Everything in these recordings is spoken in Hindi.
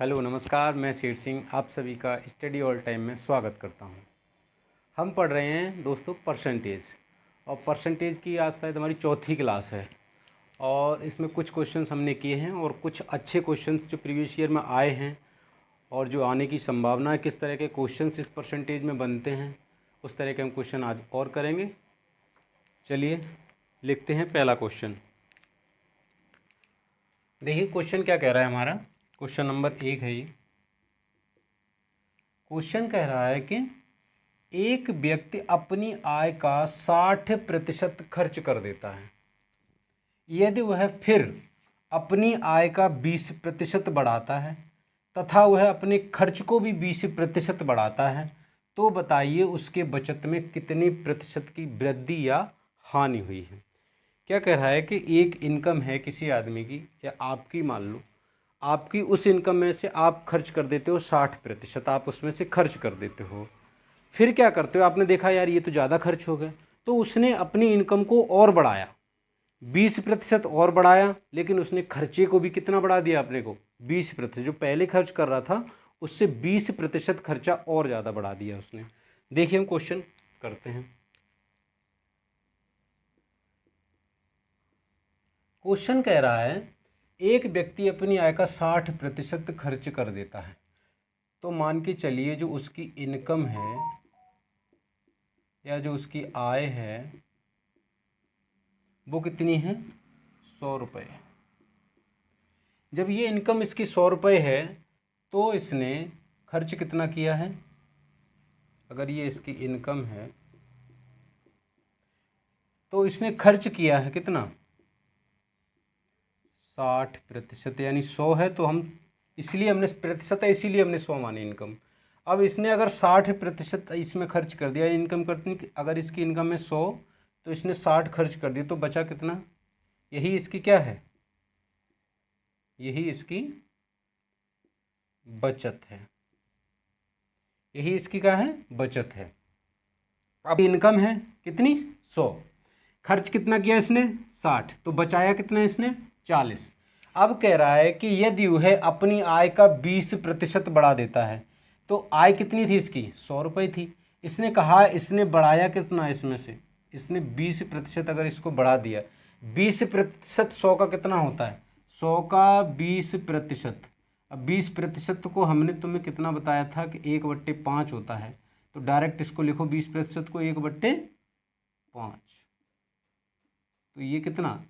हेलो नमस्कार, मैं सेठ सिंह आप सभी का स्टडी ऑल टाइम में स्वागत करता हूं। हम पढ़ रहे हैं दोस्तों परसेंटेज, और परसेंटेज की आज शायद हमारी चौथी क्लास है। और इसमें कुछ क्वेश्चंस हमने किए हैं और कुछ अच्छे क्वेश्चंस जो प्रीवियस ईयर में आए हैं और जो आने की संभावना है, किस तरह के क्वेश्चंस इस परसेंटेज में बनते हैं, उस तरह के हम क्वेश्चन आज और करेंगे। चलिए लिखते हैं पहला क्वेश्चन। देखिए क्वेश्चन क्या कह रहा है हमारा। क्वेश्चन नंबर 1 है ये। क्वेश्चन कह रहा है कि एक व्यक्ति अपनी आय का 60% खर्च कर देता है। यदि वह फिर अपनी आय का 20% बढ़ाता है तथा वह अपने खर्च को भी 20% बढ़ाता है, तो बताइए उसके बचत में कितनी प्रतिशत की वृद्धि या हानि हुई है। क्या कह रहा है कि एक इनकम है किसी आदमी की या आपकी, मान लो आपकी, उस इनकम में से आप खर्च कर देते हो 60%, आप उसमें से खर्च कर देते हो। फिर क्या करते हो, आपने देखा यार ये तो ज़्यादा खर्च हो गया, तो उसने अपनी इनकम को और बढ़ाया, 20% और बढ़ाया, लेकिन उसने खर्चे को भी कितना बढ़ा दिया अपने को, 20%। जो पहले खर्च कर रहा था उससे 20% खर्चा और ज़्यादा बढ़ा दिया उसने। देखिए हम क्वेश्चन करते हैं। क्वेश्चन कह रहा है एक व्यक्ति अपनी आय का 60% खर्च कर देता है। तो मान के चलिए जो उसकी इनकम है या जो उसकी आय है वो कितनी है, 100 रुपये। जब ये इनकम इसकी 100 रुपये है तो इसने खर्च कितना किया है, अगर ये इसकी इनकम है तो इसने खर्च किया है कितना, 60%। यानी 100 है तो हम, इसलिए हमने प्रतिशत है इसीलिए हमने 100 मानी इनकम। अब इसने अगर 60% इसमें खर्च कर दिया, इनकम करती, अगर इसकी इनकम है 100 तो इसने 60 खर्च कर दिया, तो बचा कितना, यही इसकी क्या है, यही इसकी बचत है। यही इसकी क्या है, बचत है। अब इनकम है कितनी, 100, खर्च कितना किया इसने, 60, तो बचाया कितना इसने, 40। अब कह रहा है कि यदि वह अपनी आय का 20% बढ़ा देता है, तो आय कितनी थी इसकी, 100 रुपये थी। इसने कहा इसने बढ़ाया कितना इसमें से, इसने 20% अगर इसको बढ़ा दिया, 20% 100 का कितना होता है, 100 का 20%। अब 20% को हमने तुम्हें कितना बताया था कि 1/5 होता है, तो डायरेक्ट इसको लिखो 20% को 1/5, तो ये कितना,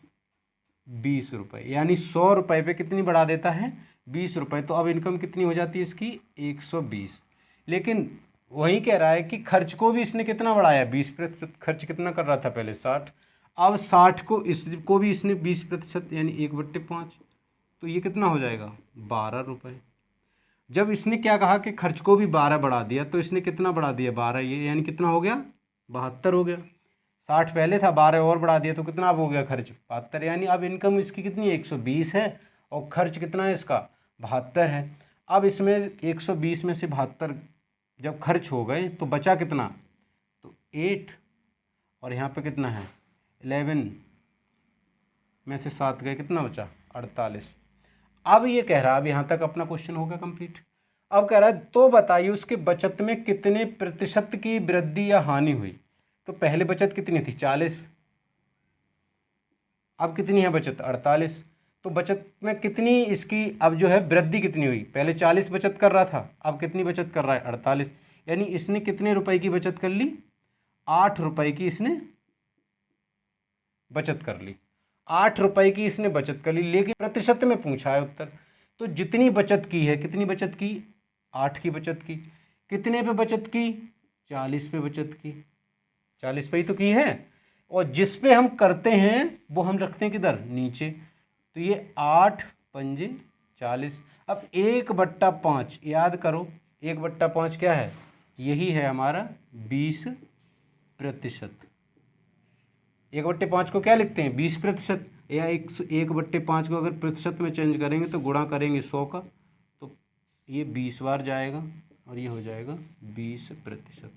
20 रुपये। यानी 100 रुपये पे कितनी बढ़ा देता है, 20 रुपये। तो अब इनकम कितनी हो जाती है इसकी, 120। लेकिन वही कह रहा है कि खर्च को भी इसने कितना बढ़ाया, 20%। खर्च कितना कर रहा था पहले, 60, अब 60 को इसको भी इसने 20%, यानी 1/5, तो ये कितना हो जाएगा, 12 रुपये। जब इसने क्या कहा कि खर्च को भी 12 बढ़ा दिया, तो इसने कितना बढ़ा दिया, 12, ये यानी कितना हो गया, 72 हो गया। 60 पहले था, 12 और बढ़ा दिया, तो कितना अब हो गया खर्च, 72। यानी अब इनकम इसकी कितनी है, 120 है, और खर्च कितना है इसका, 72 है। अब इसमें 120 में से 72 जब खर्च हो गए तो बचा कितना, तो 8, और यहाँ पे कितना है, 11 में से 7 गए, कितना बचा, 48। अब ये कह रहा है, अब यहाँ तक अपना क्वेश्चन हो गया कंप्लीट। अब कह रहा है तो बताइए उसके बचत में कितने प्रतिशत की वृद्धि या हानि हुई। तो पहले बचत कितनी थी, 40, अब कितनी है बचत, 48। तो बचत में कितनी इसकी अब जो है वृद्धि कितनी हुई, पहले 40 बचत कर रहा था, अब कितनी बचत कर रहा है, 48। यानी इसने कितने रुपए की बचत कर ली, 8 रुपए की इसने बचत कर ली, 8 रुपए की इसने बचत कर ली। लेकिन प्रतिशत में पूछा है उत्तर, तो जितनी बचत की है, कितनी बचत की, 8 की बचत की, कितने पे बचत की, 40 पे बचत की, 40 पे ही तो की है। और जिस पे हम करते हैं वो हम रखते हैं किधर, नीचे। तो ये 8 पंजे 40। अब 1/5 याद करो, 1/5 क्या है, यही है हमारा 20%। 1/5 को क्या लिखते हैं, 20%, या 1/5 को अगर प्रतिशत में चेंज करेंगे तो गुणा करेंगे 100 का, तो ये 20 बार जाएगा और ये हो जाएगा 20%।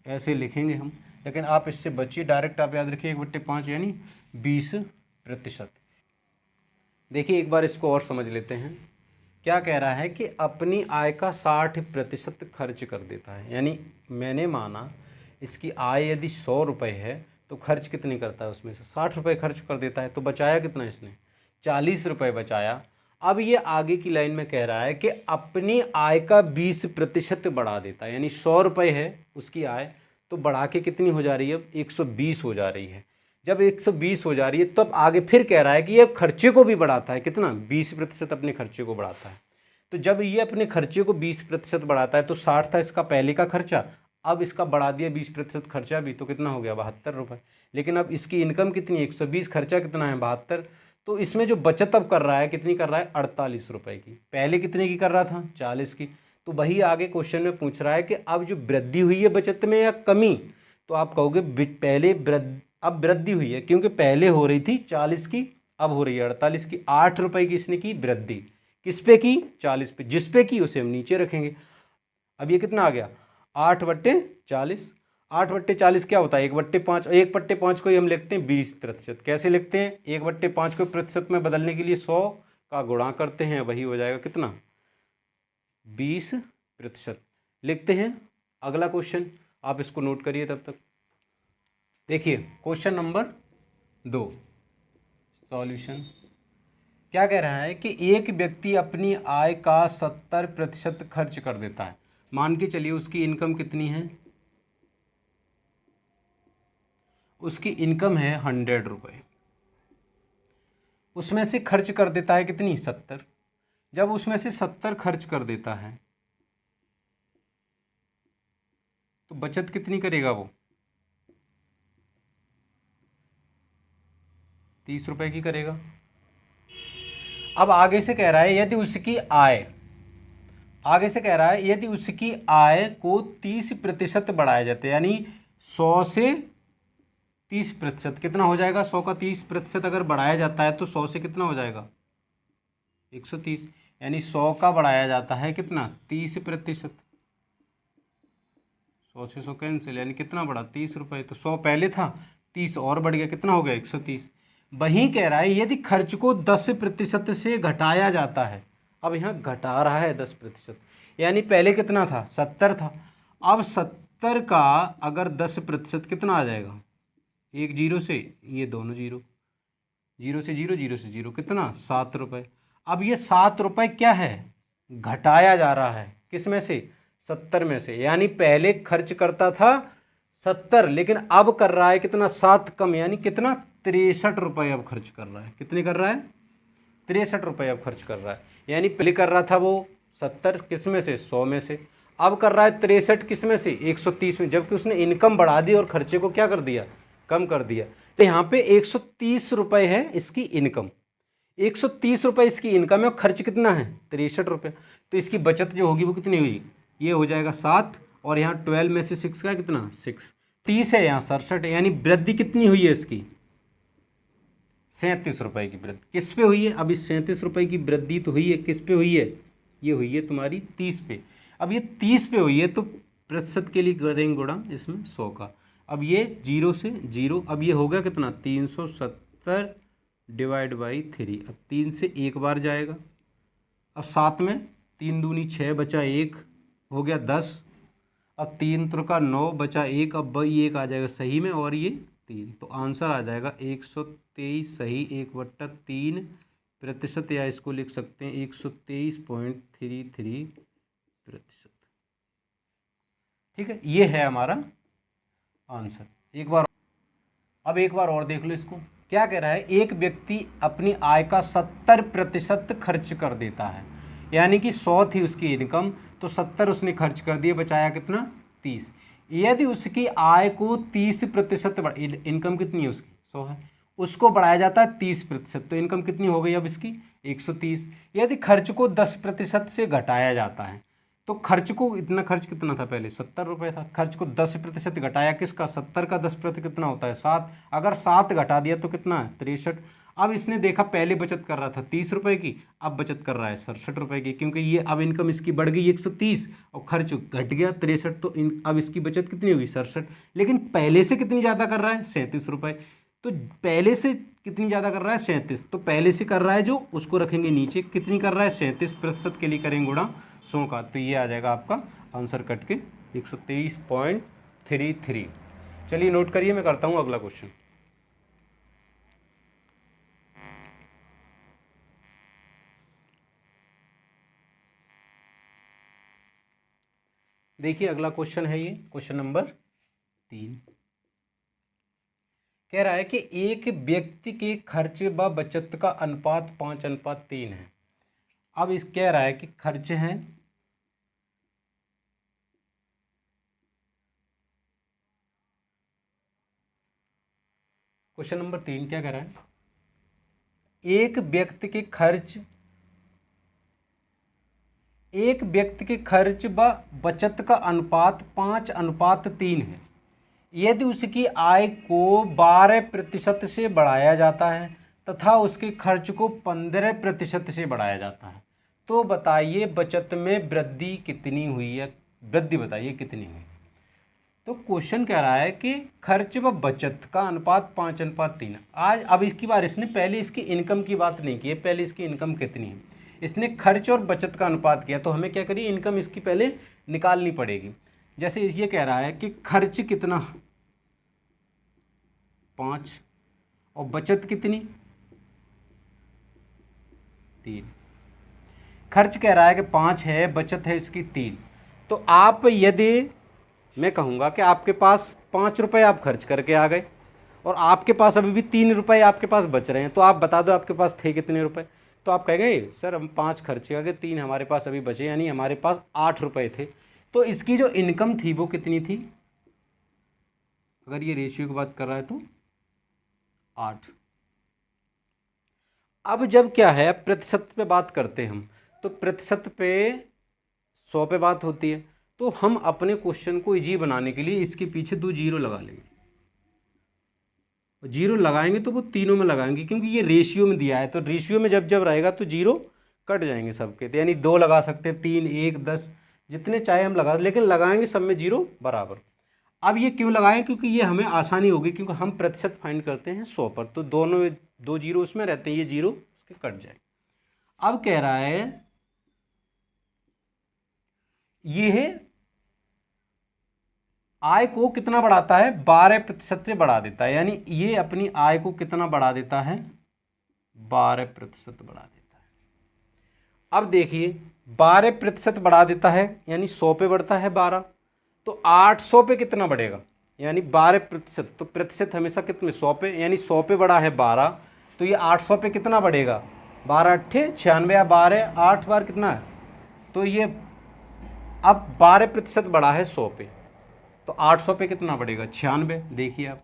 ऐसे लिखेंगे हम, लेकिन आप इससे बचिए, डायरेक्ट आप याद रखिए 1/5 यानी 20%। देखिए एक बार इसको और समझ लेते हैं क्या कह रहा है कि अपनी आय का 60% खर्च कर देता है। यानी मैंने माना इसकी आय यदि 100 रुपये है तो खर्च कितने करता है, उसमें से 60 रुपये खर्च कर देता है। तो बचाया कितना इसने, 40 रुपये बचाया। अब ये आगे की लाइन में कह रहा है कि अपनी आय का 20% बढ़ा देता है। यानी 100 रुपये है उसकी आय, तो बढ़ा के कितनी हो जा रही है, अब 120 हो जा रही है। जब 120 हो जा रही है तब आगे फिर कह रहा है कि ये खर्चे को भी बढ़ाता है, कितना, 20% अपने खर्चे को बढ़ाता है। तो जब ये अपने खर्चे को 20% बढ़ाता है, तो 60 था इसका पहले का खर्चा, अब इसका बढ़ा दिया 20% खर्चा भी, तो कितना हो गया, 72 रुपये। लेकिन अब इसकी इनकम कितनी है, 120, खर्चा कितना है, 72। तो इसमें जो बचत अब कर रहा है, कितनी कर रहा है, 48 रुपये की। पहले कितने की कर रहा था, 40 की। तो वही आगे क्वेश्चन में पूछ रहा है कि अब जो वृद्धि हुई है बचत में या कमी, तो आप कहोगे पहले अब वृद्धि हुई है, क्योंकि पहले हो रही थी 40 की, अब हो रही है 48 की। 8 रुपये की इसने की वृद्धि, किस पे की, 40 पे। जिस पे की उसे हम नीचे रखेंगे। अब ये कितना आ गया, 8/40। 8/40 क्या होता है, 1/5। 1/5 को ही हम लिखते हैं 20%। कैसे लिखते हैं, 1/5 को प्रतिशत में बदलने के लिए 100 का गुणा करते हैं, वही हो जाएगा कितना, 20% लिखते हैं। अगला क्वेश्चन आप इसको नोट करिए तब तक। देखिए क्वेश्चन नंबर 2 सॉल्यूशन क्या कह रहा है कि एक व्यक्ति अपनी आय का 70% खर्च कर देता है। मान के चलिए उसकी इनकम कितनी है, उसकी इनकम है 100 रुपये, उसमें से खर्च कर देता है कितनी, 70। जब उसमें से 70 खर्च कर देता है तो बचत कितनी करेगा वो, 30 रुपये की करेगा। अब आगे से कह रहा है यदि उसकी आय, आगे से कह रहा है यदि उसकी आय को 30% बढ़ाया जाता है, यानी 100 से 30%, कितना हो जाएगा, 100 का 30% अगर बढ़ाया जाता है तो 100 से कितना हो जाएगा, 130। यानी 100 का बढ़ाया जाता है कितना, 30%। 100 से 100 कैंसिल, यानी कितना बढ़ा, 30 रुपये। तो 100 पहले था, 30 और बढ़ गया, कितना हो गया, 130। वहीं कह रहा है यदि खर्च को 10% से घटाया जाता है, अब यहाँ घटा रहा है 10%, यानी पहले कितना था, 70 था। अब 70 का अगर 10% कितना आ जाएगा, एक जीरो से, ये दोनों जीरो, जीरो से जीरो, जीरो से जीरो, कितना, 7 रुपये। अब ये 7 रुपये क्या है, घटाया जा रहा है, किस में से, 70 में से। यानी पहले खर्च करता था 70, लेकिन अब कर रहा है कितना, 7 कम, यानी कितना, 63 रुपये अब खर्च कर रहा है। कितने कर रहा है, 63 रुपये अब खर्च कर रहा है। यानी पहले कर रहा था वो 70, किस में से, 100 में से। अब कर रहा है 63 किस में से, 130 में, जबकि उसने इनकम बढ़ा दी और खर्चे को क्या कर दिया, कम कर दिया। तो यहाँ पे 130 रुपये है इसकी इनकम, 130 रुपये इसकी इनकम है और खर्च कितना है, 63 रुपये। तो इसकी बचत जो होगी वो कितनी हुई, ये हो जाएगा 7, और यहाँ 12 में से 6 का कितना, 6, 30 है, यहाँ 67 है। यानी वृद्धि कितनी हुई है इसकी, 37 रुपये की वृद्धि। किस पे हुई है, अब इस 37 रुपये की वृद्धि तो हुई है, किस पे हुई है, ये हुई है तुम्हारी 30 पे। अब ये 30 पे हुई है तो प्रतिशत के लिए करेंगे गुणा इसमें 100 का। अब ये 0 से 0, अब ये होगा कितना, 370 डिवाइड बाई 3। अब 3 से एक बार जाएगा, अब 7 में 3 दूनी 6 बचा 1, हो गया 10। अब 3 त्रिका 9 बचा 1, अब वही 1 आ जाएगा सही में, और ये 3। तो आंसर आ जाएगा 123 सही 1/3%, या इसको लिख सकते हैं 123.33%। ठीक है, ये है हमारा आंसर। अब एक बार और देख लो इसको। क्या कह रहा है, एक व्यक्ति अपनी आय का 70% खर्च कर देता है। यानी कि 100 थी उसकी इनकम, तो 70 उसने खर्च कर दिए, बचाया कितना, 30। यदि उसकी आय को 30%, इनकम कितनी है उसकी, 100 है, उसको बढ़ाया जाता है 30%, तो इनकम कितनी हो गई अब इसकी, 130। यदि खर्च को 10% से घटाया जाता है, तो खर्च को, इतना खर्च कितना था पहले, 70 रुपये था, खर्च को 10% घटाया किसका, 70 का 10% कितना होता है, 7। अगर 7 घटा दिया तो कितना है, 63। अब इसने देखा पहले बचत कर रहा था 30 रुपये की, अब बचत कर रहा है 67 रुपये की, क्योंकि ये अब इनकम इसकी बढ़ गई 130 और खर्च घट गया 63, तो अब इसकी बचत कितनी हुई, 67। लेकिन पहले से कितनी ज़्यादा कर रहा है, 37 रुपये। तो पहले से कितनी ज़्यादा कर रहा है 37, तो पहले से कर रहा है जो उसको रखेंगे नीचे, कितनी कर रहा है 37% के लिए करेंगे गुणा 100 का, तो ये आ जाएगा आपका आंसर कट के 123.33। चलिए नोट करिए, मैं करता हूँ अगला क्वेश्चन। देखिए अगला क्वेश्चन है, ये क्वेश्चन नंबर 3 कह रहा है कि एक व्यक्ति के खर्च व बचत का अनुपात 5:3 है। अब इस कह रहा है कि खर्च हैं क्वेश्चन नंबर 3 क्या कह रहा है, एक व्यक्ति के खर्च व बचत का अनुपात 5:3 है। यदि उसकी आय को 12% से बढ़ाया जाता है तथा उसके खर्च को 15% से बढ़ाया जाता है, तो बताइए बचत में वृद्धि कितनी हुई है, वृद्धि बताइए कितनी हुई। तो क्वेश्चन कह रहा है कि खर्च व बचत का अनुपात 5:3। आज अब इसकी बार इसने पहले इसकी इनकम की बात नहीं की है, पहले इसकी इनकम कितनी है, इसने खर्च और बचत का अनुपात किया, तो हमें क्या करिए इनकम इसकी पहले निकालनी पड़ेगी। जैसे ये कह रहा है कि खर्च कितना 5 और बचत कितनी 3। खर्च कह रहा है कि 5 है, बचत है इसकी 3। तो आप यदि मैं कहूँगा कि आपके पास 5 रुपये आप खर्च करके आ गए और आपके पास अभी भी 3 रुपये आपके पास बच रहे हैं, तो आप बता दो आपके पास थे कितने रुपए। तो आप कहेंगे सर हम 5 खर्च करके 3 हमारे पास अभी बचे, यानी हमारे पास 8 रुपये थे। तो इसकी जो इनकम थी वो कितनी थी, अगर ये रेशियो की बात कर रहा है तो 8। अब जब क्या है प्रतिशत पे बात करते हैं हम, तो प्रतिशत पे 100 पे बात होती है, तो हम अपने क्वेश्चन को इजी बनाने के लिए इसके पीछे 2 जीरो लगा लेंगे। जीरो लगाएंगे तो वो तीनों में लगाएंगे, क्योंकि ये रेशियो में दिया है, तो रेशियो में जब जब रहेगा तो जीरो कट जाएंगे सबके, तो यानी 2 लगा सकते हैं, 3, 1, 10 जितने चाहे हम लगा, लेकिन लगाएंगे सब में जीरो बराबर। अब ये क्यों लगाएं, क्योंकि ये हमें आसानी होगी, क्योंकि हम प्रतिशत फाइंड करते हैं 100 पर, तो दोनों 2 जीरो उसमें रहते हैं, ये जीरो उसके कट जाए। अब कह रहा है ये है आय को कितना बढ़ाता है 12% से बढ़ा देता है, यानी ये अपनी आय को कितना बढ़ा देता है 12% बढ़ा देता है। अब देखिए 12% बढ़ा देता है, यानी 100 पे बढ़ता है 12, तो 800 पे कितना बढ़ेगा, यानी 12%, तो प्रतिशत हमेशा कितने 100 पे, यानी 100 पे बढ़ा है 12, तो ये 800 पे कितना बढ़ेगा 12 अट्ठे 96 या 12 8 बार कितना है, तो ये अब 12% बढ़ा है 100 पे, तो 800 पे कितना बढ़ेगा 96। देखिए आप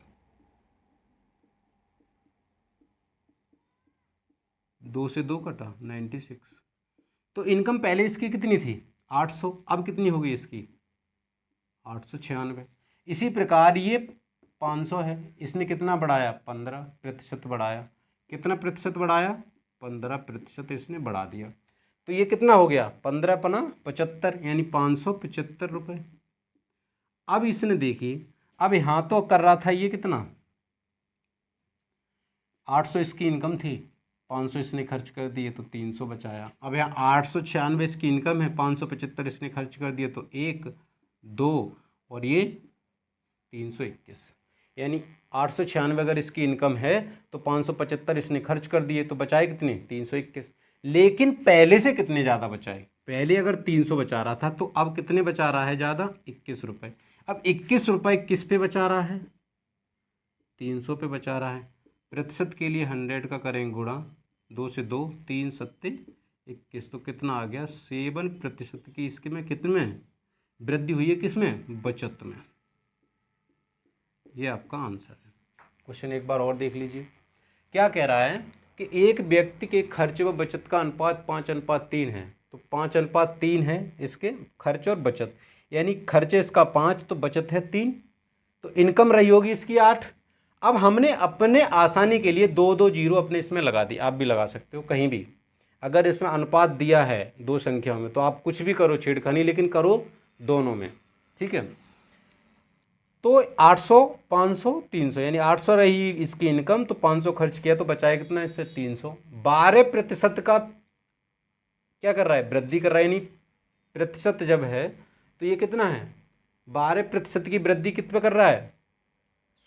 2 से 2 कटा 96, तो इनकम पहले इसकी कितनी थी 800, अब कितनी होगी इसकी 896। इसी प्रकार ये 500 है, इसने कितना बढ़ाया 15% बढ़ाया, कितना प्रतिशत बढ़ाया 15% इसने बढ़ा दिया, तो ये कितना हो गया 15 पना 75, यानी 575 रुपये। अब इसने देखिए, अब यहाँ तो कर रहा था ये कितना 800 इसकी इनकम थी, 500 इसने खर्च कर दिए तो 300 बचाया। अब यहाँ 896 इसकी इनकम है, 575 इसने खर्च कर दिए तो 1 2 और ये 321, यानी 896 अगर इसकी इनकम है तो 575 इसने खर्च कर दिए तो बचाए कितने 321। लेकिन पहले से कितने ज़्यादा बचाए, पहले अगर 300 बचा रहा था तो अब कितने बचा रहा है ज़्यादा 21 रुपये। अब 21 रुपये किस पे बचा रहा है 300 पे बचा रहा है। प्रतिशत के लिए 100 का करेंगे गुणा, 2 से 2 3 सत्ते 21, तो कितना आ गया 7% की इसके में कितने में वृद्धि हुई है, किस में बचत में। ये आपका आंसर है। क्वेश्चन एक बार और देख लीजिए, क्या कह रहा है कि एक व्यक्ति के खर्च व बचत का अनुपात 5:3 है, तो 5:3 है इसके खर्च और बचत, यानी खर्च इसका 5 तो बचत है 3, तो इनकम रही होगी इसकी 8। अब हमने अपने आसानी के लिए 2 जीरो अपने इसमें लगा दी, आप भी लगा सकते हो कहीं भी, अगर इसमें अनुपात दिया है 2 संख्याओं में तो आप कुछ भी करो छेड़खानी, लेकिन करो दोनों में, ठीक है। तो 800, 500, 300, यानी 800 रही इसकी इनकम, तो 500 खर्च किया तो बचाया कितना इससे 300। 12% का क्या कर रहा है, वृद्धि कर रहा है, यानी प्रतिशत जब है तो ये कितना है, 12% की वृद्धि कित पे कर रहा है,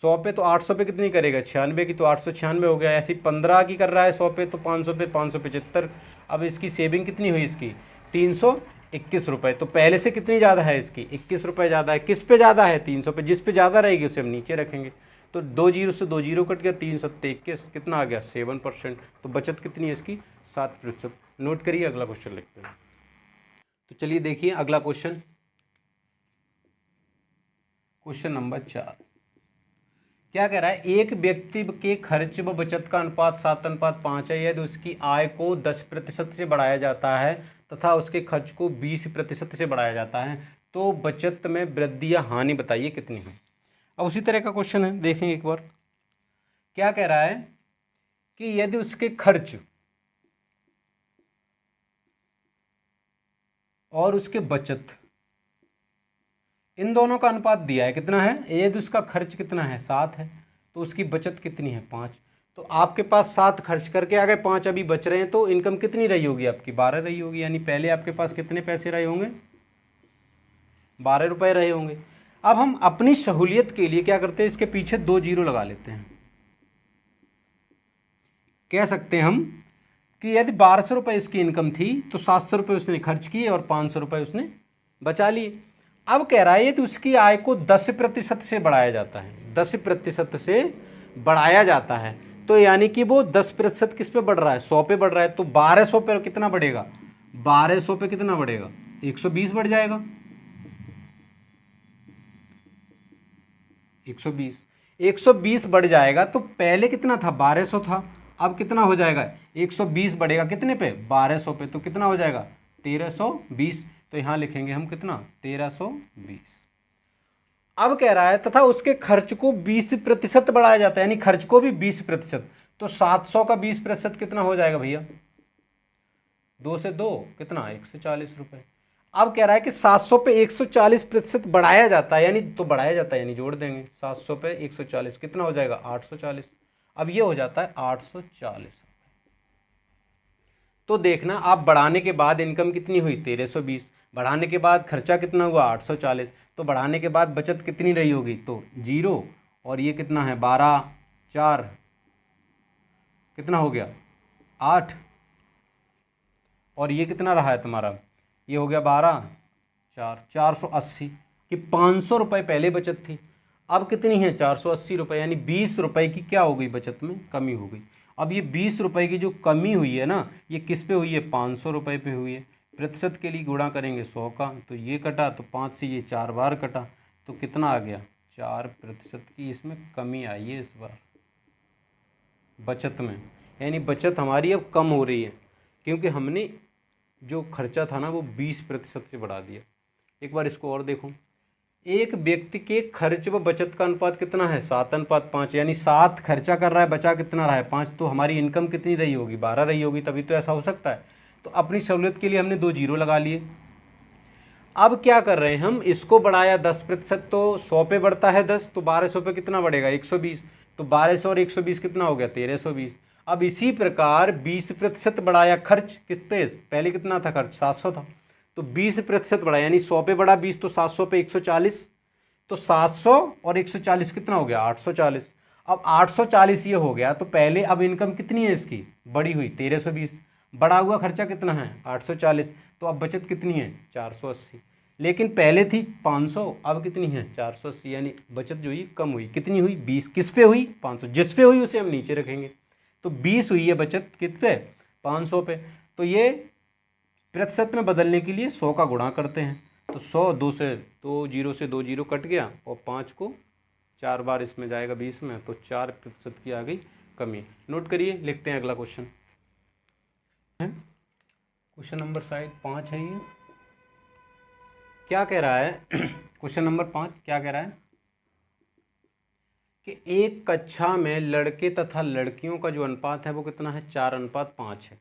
100 पे, तो 800 पे कितनी करेगा, 96 की, तो 896 हो गया। ऐसी 15 की कर रहा है 100 पे, तो 500 पे 575। अब इसकी सेविंग कितनी हुई इसकी, 321 रुपये। तो पहले से कितनी ज़्यादा है इसकी, 21 रुपये ज़्यादा है। किस पे ज़्यादा है, 300 पे। जिस पे ज़्यादा रहेगी उसे हम नीचे रखेंगे। तो 2 जीरो से 2 जीरो कट गया, 321 कितना आ गया, 7%। तो बचत कितनी है इसकी, 7%। नोट करिए, अगला क्वेश्चन लिखते हैं। तो चलिए देखिए अगला क्वेश्चन, क्वेश्चन नंबर 4 क्या कह रहा है, एक व्यक्ति के खर्च व बचत का अनुपात 7:5 है। यदि उसकी आय को 10% से बढ़ाया जाता है तथा उसके खर्च को 20% से बढ़ाया जाता है, तो बचत में वृद्धि या हानि बताइए कितनी है। अब उसी तरह का क्वेश्चन है, देखें एक बार। क्या कह रहा है कि यदि उसके खर्च और उसके बचत, इन दोनों का अनुपात दिया है, कितना है, यदि उसका खर्च कितना है, 7 है, तो उसकी बचत कितनी है, 5। तो आपके पास 7 खर्च करके आ गए, 5 अभी बच रहे हैं, तो इनकम कितनी रही होगी आपकी, 12 रही होगी। यानी पहले आपके पास कितने पैसे रहे होंगे, 12 रुपये रहे होंगे। अब हम अपनी सहूलियत के लिए क्या करते हैं, इसके पीछे 2 जीरो लगा लेते हैं। कह सकते हैं हम कि यदि 1200 रुपये इसकी इनकम थी, तो 700 रुपये उसने खर्च किए और 500 रुपये उसने बचा लिए। अब कह रहा है तो उसकी आय को 10% से बढ़ाया जाता है, 10% से बढ़ाया जाता है, तो यानी कि वो 10% किस पे बढ़ रहा है, 100 पे बढ़ रहा है। तो 1200 पे कितना बढ़ेगा, 1200 पे कितना बढ़ेगा, 120 बढ़ जाएगा, 120 बढ़ जाएगा। तो पहले कितना था, 1200 था, अब कितना हो जाएगा, 120 बढ़ेगा कितने पे, 1200 पे, तो कितना हो जाएगा, 1320। तो यहाँ लिखेंगे हम कितना, 1320। अब कह रहा है तथा उसके खर्च को 20% बढ़ाया जाता है, यानी खर्च को भी 20%। तो 700 का 20% कितना हो जाएगा भैया, 2 से 2 कितना, 140 रुपये। अब कह रहा है कि 700 पे 140% बढ़ाया जाता है, यानी तो बढ़ाया जाता है, यानी जोड़ देंगे 700 पे 140 कितना हो जाएगा, 840। अब ये हो जाता है 840। तो देखना आप, बढ़ाने के बाद इनकम कितनी हुई, 1320, बढ़ाने के बाद खर्चा कितना हुआ, 840, तो बढ़ाने के बाद बचत कितनी रही होगी, तो 0, और ये कितना है, 12, 4 कितना हो गया, 8, और ये कितना रहा है तुम्हारा, ये हो गया 12, 4, 480 कि 500 रुपये पहले बचत थी, अब कितनी है, 480 रुपये, यानी 20 रुपये की क्या हो गई, बचत में कमी हो गई। अब ये 20 रुपये की जो कमी हुई है ना, ये किस पे हुई है, 500 रुपये पे हुई है। प्रतिशत के लिए गुणा करेंगे 100 का, तो ये कटा, तो 5 से ये 4 बार कटा, तो कितना आ गया, 4% की इसमें कमी आई है इस बार बचत में। यानी बचत हमारी अब कम हो रही है, क्योंकि हमने जो खर्चा था ना वो 20% से बढ़ा दिया। एक बार इसको और देखो, एक व्यक्ति के खर्च व बचत का अनुपात कितना है, 7:5, यानी 7 खर्चा कर रहा है, बचा कितना रहा है, 5। तो हमारी इनकम कितनी रही होगी, 12 रही होगी, तभी तो ऐसा हो सकता है। तो अपनी सहूलियत के लिए हमने 2 जीरो लगा लिए। अब क्या कर रहे हैं हम, इसको बढ़ाया 10%, तो 100 पे बढ़ता है 10, तो 1200 पे कितना बढ़ेगा, 120, तो 1200 और 120 कितना हो गया, 1320। अब इसी प्रकार 20% बढ़ाया खर्च किस पे, पहले कितना था खर्च, 700 था, तो 20% बढ़ा, यानी 100 पे बढ़ा 20, तो 700 पे 140, तो 700 और 140 कितना हो गया, 840। अब 840 ये हो गया, तो पहले अब इनकम कितनी है इसकी, बड़ी हुई 1320, बड़ा हुआ खर्चा कितना है, 840, तो अब बचत कितनी है, 480। लेकिन पहले थी 500, अब कितनी है, 480, यानी बचत जो हुई कम हुई, कितनी हुई, 20। किस पे हुई, 500, जिस पे हुई उसे हम नीचे रखेंगे। तो 20 हुई है बचत किस पे, 500 पे। तो ये प्रतिशत में बदलने के लिए 100 का गुणा करते हैं, तो 100, 2 से 2 जीरो से 2 जीरो कट गया, और 5 को 4 बार इसमें जाएगा 20 में, तो 4% की आ गई कमी। नोट करिए, लिखते हैं अगला क्वेश्चन। क्वेश्चन नंबर शायद 5 है ये। क्या कह रहा है क्वेश्चन नंबर 5 क्या कह रहा है कि एक कक्षा में लड़के तथा लड़कियों का जो अनुपात है वो कितना है, 4:5 है।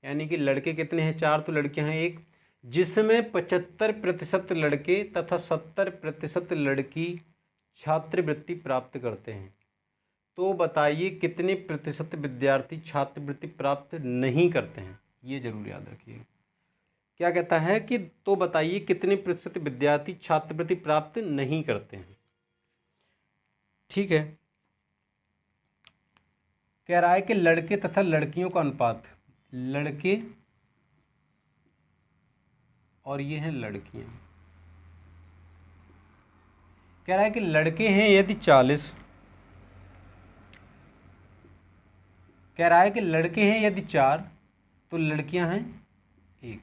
यानी कि लड़के कितने हैं, 4, तो लड़कियां हैं 1, जिसमें 75% लड़के तथा 70% लड़की छात्रवृत्ति प्राप्त करते हैं। तो बताइए कितने प्रतिशत विद्यार्थी छात्रवृत्ति प्राप्त नहीं करते हैं, ये जरूर याद रखिएगा। क्या कहता है कि तो बताइए कितने प्रतिशत विद्यार्थी छात्रवृत्ति प्राप्त नहीं करते हैं। ठीक है, कह रहा है कि लड़के तथा लड़कियों का अनुपात, लड़के और ये हैं लड़कियां। कह रहा है कि लड़के हैं यदि 40, कह रहा है कि लड़के हैं यदि 4 तो लड़कियां हैं 1।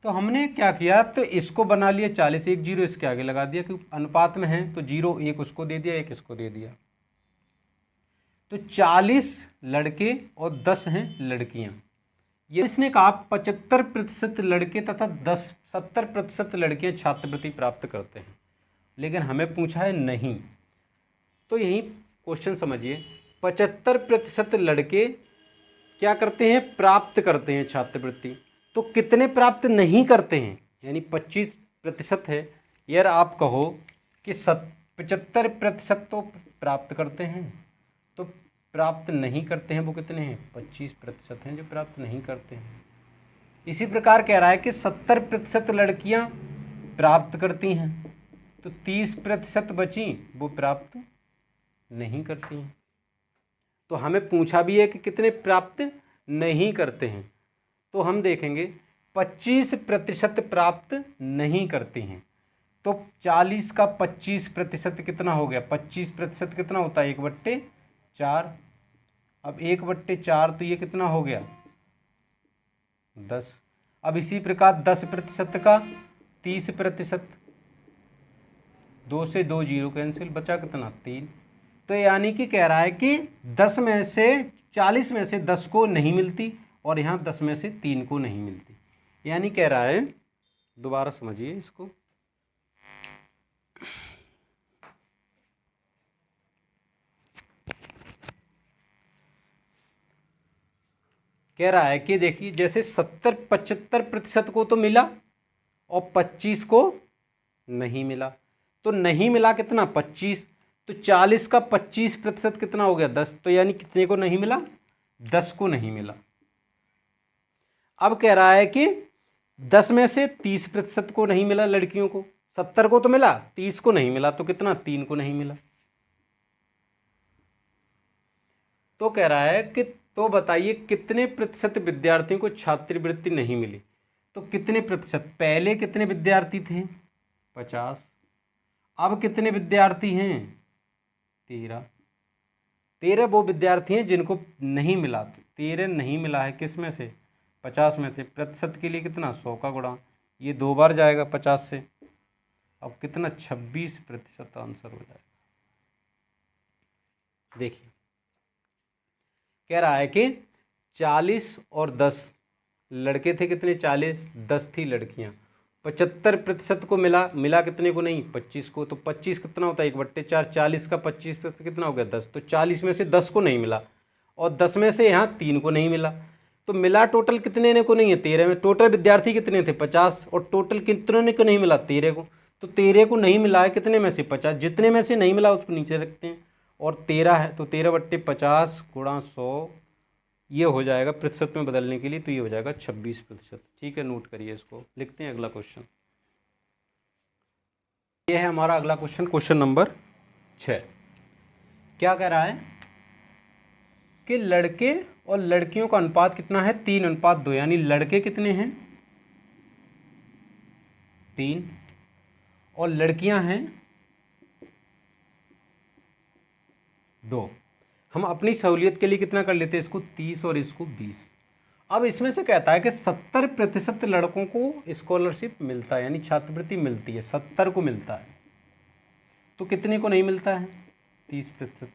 तो हमने क्या किया, तो इसको बना लिया 40, 1 0 इसके आगे लगा दिया क्योंकि अनुपात में है, तो 0 1 उसको दे दिया, 1 इसको दे दिया। तो 40 लड़के और 10 हैं लड़कियां। ये इसने कहा 75% लड़के तथा 70% लड़कियां छात्रवृत्ति प्राप्त करते हैं, लेकिन हमें पूछा है नहीं। तो यही क्वेश्चन समझिए, 75% लड़के क्या करते हैं, प्राप्त करते हैं छात्रवृत्ति, तो कितने प्राप्त नहीं करते हैं, यानी 25% है। यार आप कहो कि 75% तो प्राप्त करते हैं, तो प्राप्त नहीं करते हैं वो कितने हैं, 25% हैं जो प्राप्त नहीं करते हैं। इसी प्रकार कह रहा है कि 70% लड़कियां प्राप्त करती हैं, तो 30% बची वो प्राप्त नहीं करती हैं। तो हमें पूछा भी है कि कितने प्राप्त नहीं करते हैं, तो हम देखेंगे 25% प्राप्त नहीं करती हैं। तो 40 का 25% कितना हो गया, 25% कितना होता है, 1/4। अब 1/4 तो ये कितना हो गया, 10। अब इसी प्रकार 10% का 30%, 2 से 2 0 कैंसिल, बचा कितना, 3। तो यानी कि कह रहा है कि 10 में से 40 में से 10 को नहीं मिलती और यहाँ 10 में से 3 को नहीं मिलती। यानी कह रहा है, दोबारा समझिए इसको, कह रहा है कि देखिए जैसे 70-75% को तो मिला और 25 को नहीं मिला, तो नहीं मिला कितना, 25। तो 40 का 25% कितना हो गया, 10। तो यानी कितने को नहीं मिला, 10 को नहीं मिला। अब कह रहा है कि 10 में से 30% को नहीं मिला लड़कियों को, 70 को तो मिला, 30 को नहीं मिला, तो कितना, 3 को नहीं मिला। तो कह रहा है कि तो बताइए कितने प्रतिशत विद्यार्थियों को छात्रवृत्ति नहीं मिली। तो कितने प्रतिशत, पहले कितने विद्यार्थी थे, 50। अब कितने विद्यार्थी हैं, 13 वो विद्यार्थी हैं जिनको नहीं मिला। तो 13 नहीं मिला है, किस में से, 50 में से। प्रतिशत के लिए कितना, 100 का गुणा, ये 2 बार जाएगा 50 से। अब कितना, 26% आंसर हो जाएगा। देखिए कह रहा है कि 40 और 10 लड़के थे, कितने, 40, 10 थी लड़कियां। 75% को मिला कितने को नहीं, 25 को। तो 25 कितना होता है, 1/4। 40 का 25% कितना हो गया, 10। तो 40 में से 10 को नहीं मिला और 10 में से यहाँ 3 को नहीं मिला। तो मिला टोटल कितने ने को नहीं है, 13 में। टोटल विद्यार्थी कितने थे, 50, और टोटल कितने ने को नहीं मिला, 13 को। तो 13 को नहीं मिला है कितने में से, 50। जितने में से नहीं मिला उसको नीचे रखते हैं, और 13 है तो 13/50 गुणा 100, ये हो जाएगा प्रतिशत में बदलने के लिए, तो ये हो जाएगा 26%। ठीक है, नोट करिए इसको। लिखते हैं अगला क्वेश्चन। ये है हमारा अगला क्वेश्चन, क्वेश्चन नंबर 6। क्या कह रहा है कि लड़के और लड़कियों का अनुपात कितना है, 3:2। यानी लड़के कितने हैं, 3, और लड़कियां हैं 2। हम अपनी सहूलियत के लिए कितना कर लेते हैं इसको, 30 और इसको 20। अब इसमें से कहता है कि 70% लड़कों को स्कॉलरशिप मिलता है, यानी छात्रवृत्ति मिलती है, 70 को मिलता है। तो कितने को नहीं मिलता है, 30%।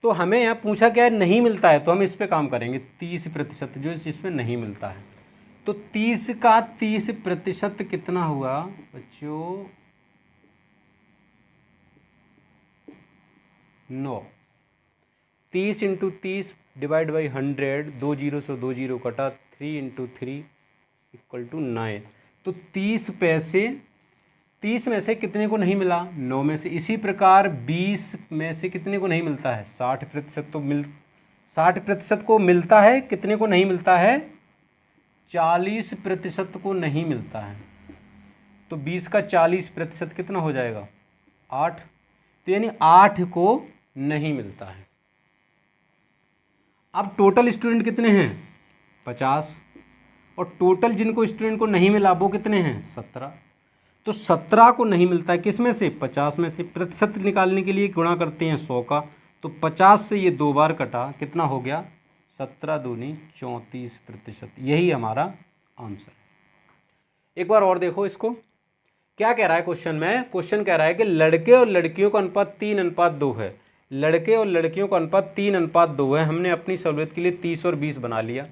तो हमें यहाँ पूछा क्या है, नहीं मिलता है, तो हम इस पे काम करेंगे। 30% जो इसमें नहीं मिलता है, तो 30 का 30% कितना हुआ बच्चों, 9। 30 × 30 डिवाइड बाई 100, 2 0 से 2 0 कटा, 3 × 3 = 9। तो 30 पैसे 30 में से कितने को नहीं मिला? 9 में से। इसी प्रकार 20 में से कितने को नहीं मिलता है? 60% तो 60% को मिलता है, कितने को नहीं मिलता है? 40% को नहीं मिलता है। तो 20 का 40% कितना हो जाएगा? 8। तो यानी 8 को नहीं मिलता है। अब टोटल स्टूडेंट कितने हैं? 50। और टोटल जिनको स्टूडेंट को नहीं मिला वो कितने हैं? 17। तो 17 को नहीं मिलता है, किस में से? 50 में से। प्रतिशत निकालने के लिए गुणा करते हैं 100 का, तो 50 से ये 2 बार कटा, कितना हो गया? 17 दूनी 34%। यही हमारा आंसर है। एक बार और देखो इसको, क्या कह रहा है क्वेश्चन में? क्वेश्चन कह रहा है कि लड़के और लड़कियों का अनुपात 3:2 है। लड़के और लड़कियों का अनुपात 3:2 है। हमने अपनी सहूलियत के लिए 30 और 20 बना लिया।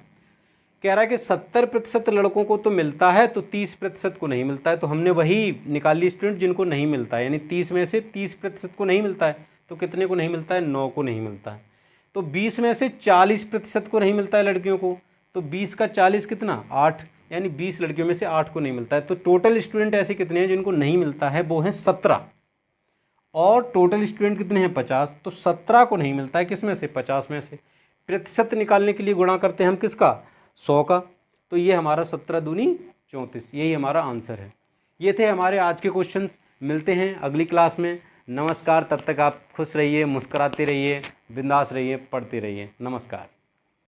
कह रहा है कि 70% लड़कों को तो मिलता है, तो 30% को नहीं मिलता है। तो हमने वही निकाल ली स्टूडेंट जिनको नहीं मिलता है, यानी 30 में से 30% को नहीं मिलता है, तो कितने को नहीं मिलता है? 9 को नहीं मिलता है। तो 20 में से 40% को नहीं मिलता है लड़कियों को, तो 20 का 40 कितना? 8, यानी 20 लड़कियों में से 8 को नहीं मिलता है। तो टोटल स्टूडेंट ऐसे कितने हैं जिनको नहीं मिलता है? वो हैं 17। और टोटल स्टूडेंट कितने हैं? 50। तो 17 को नहीं मिलता है, किस में से? 50 में से। प्रतिशत निकालने के लिए गुणा करते हैं हम किसका? 100 का। तो ये हमारा 17 दूनी 34, यही हमारा आंसर है। ये थे हमारे आज के क्वेश्चंस। मिलते हैं अगली क्लास में। नमस्कार। तब तक आप खुश रहिए, मुस्कुराते रहिए, बिंदास रहिए, पढ़ते रहिए। नमस्कार।